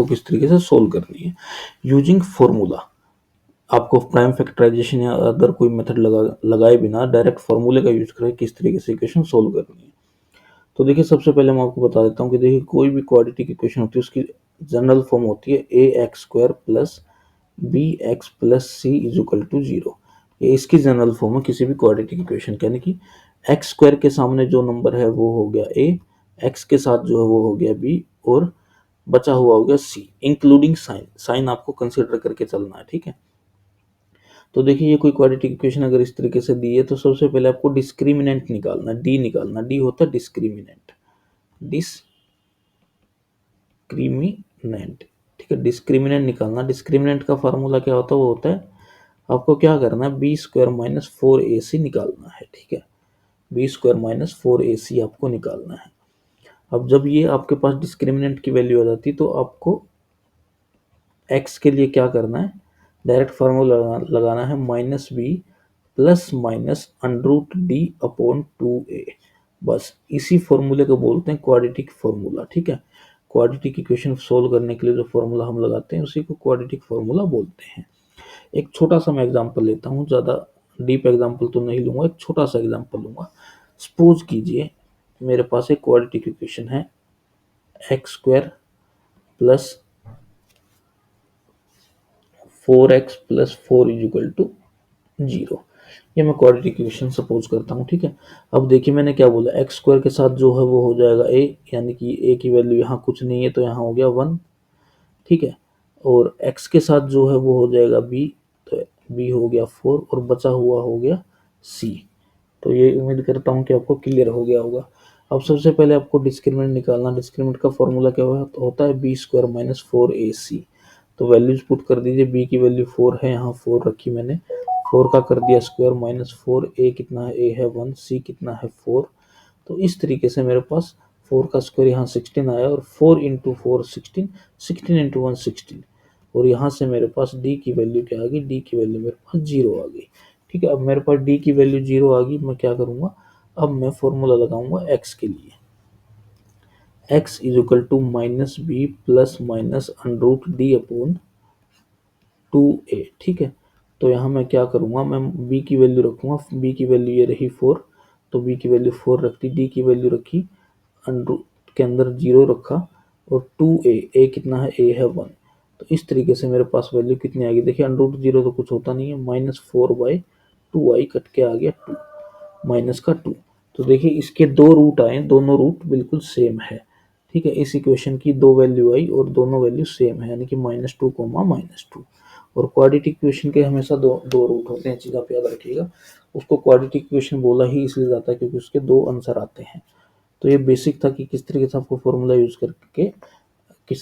आपको किस तरीके से सोल्व करनी है। यूजिंग फॉर्मूला, आपको प्राइम फैक्टराइजेशन या अदर कोई मेथड लगाए बिना डायरेक्ट फॉर्मूले का यूज करके किस तरीके से इक्वेशन सोल्व करनी है। तो देखिए सबसे पहले मैं आपको बता देता हूँ कि देखिए कोई भी क्वाड्रेटिक इक्वेशन होती है उसकी जनरल फॉर्म होती है a x square plus b x plus c is equal to 0। ये इसकी जनरल फॉर्म है किसी भी क्वाड्रेटिक इक्वेशन, यानी कि एक्स स्क्वायर के सामने जो नंबर है वो हो गया ए, एक्स के साथ जो है वो हो गया बी, और बचा हुआ हो गया सी, इंक्लूडिंग साइन। साइन आपको कंसिडर करके चलना है, ठीक है। तो देखिए ये कोई क्वाड्रेटिक इक्वेशन अगर इस तरीके से दी है तो सबसे पहले आपको डिस्क्रिमिनेंट निकालना, डी निकालना। डी होता है डिस्क्रिमिनेंट, डिस्क्रिमिनेंट, ठीक है। डिस्क्रिमिनेंट निकालना, डिस्क्रिमिनेंट का फार्मूला क्या होता है, वो होता है आपको क्या करना है, बी स्क्वायर माइनस 4ac निकालना है, ठीक है। बी स्क्वायर माइनस 4ac आपको निकालना है। अब जब ये आपके पास डिस्क्रिमिनेंट की वैल्यू आ जाती है तो आपको x के लिए क्या करना है, डायरेक्ट फार्मूला लगाना है, minus B plus minus under root D upon 2a। बस इसी फॉर्मूले को बोलते हैं क्वाड्रेटिक फार्मूला, ठीक है। क्वाड्रेटिक इक्वेशन सोल्व करने के लिए जो फॉर्मूला हम लगाते हैं उसी को क्वाड्रेटिक फार्मूला बोलते हैं। एक छोटा सा मैं एग्जांपल लेता हूँ, ज़्यादा डीप एग्जांपल तो नहीं लूँगा, एक छोटा सा एग्जांपल लूँगा। सपोज कीजिए मेरे पास एक क्वाड्रेटिक इक्वेशन है एक्स स्क्वायर प्लस 4x प्लस 4 इज इक्वल टू 0। ये मैं क्वाड्रेटिक इक्वेशन सपोज करता हूँ, ठीक है। अब देखिए मैंने क्या बोला, एक्स स्क्वायर के साथ जो है वो हो जाएगा a, यानी कि a की वैल्यू यहाँ कुछ नहीं है तो यहाँ हो गया 1, ठीक है। और x के साथ जो है वो हो जाएगा b, तो b हो गया 4 और बचा हुआ हो गया c। तो ये उम्मीद करता हूँ कि आपको क्लियर हो गया होगा। अब सबसे पहले आपको डिस्क्रिमिनेंट निकालना। डिस्क्रिमिनेंट का फॉर्मूला क्या होता है, बी स्क्वायर माइनस 4ac। तो वैल्यूज पुट कर दीजिए, b की वैल्यू 4 है, यहाँ 4 रखी मैंने, 4 का कर दिया स्क्वायर माइनस 4, a कितना है, a है 1, c कितना है 4। तो इस तरीके से मेरे पास 4 का स्क्वायर यहाँ 16 आया, और 4 इंटू 4 16, 16 इंटू 1 16, और यहाँ से मेरे पास d की वैल्यू क्या आ गई, d की वैल्यू मेरे पास 0 आ गई, ठीक है। अब मेरे पास d की वैल्यू 0 आ गई, मैं क्या करूँगा, अब मैं फॉर्मूला लगाऊंगा x के लिए, x is equal to minus B plus minus under root D upon 2a, ठीक है। तो यहाँ मैं क्या करूँगा, मैं b की वैल्यू रखूँगा, b की वैल्यू ये रही 4, तो b की वैल्यू 4 रख दी, d की वैल्यू रखी, अंडरूट के अंदर 0 रखा, और 2a, a कितना है, a है 1। तो इस तरीके से मेरे पास वैल्यू कितनी आ गई, देखिए अंडरूट 0 तो कुछ होता नहीं है, माइनस 4/2i कट के आ गया 2, माइनस का 2। तो देखिए इसके दो रूट आए, दोनों रूट बिल्कुल सेम है, ठीक है। इस इक्वेशन की दो वैल्यू आई और दोनों वैल्यू सेम है, यानी कि -2 -2। और क्वाड्रेटिक इक्वेशन के हमेशा दो दो रूट होते हैं, चीज़ आप याद रखिएगा। उसको क्वाड्रेटिक इक्वेशन बोला ही इसलिए जाता है क्योंकि उसके दो आंसर आते हैं। तो ये बेसिक था कि किस तरीके से आपको फॉर्मूला यूज करके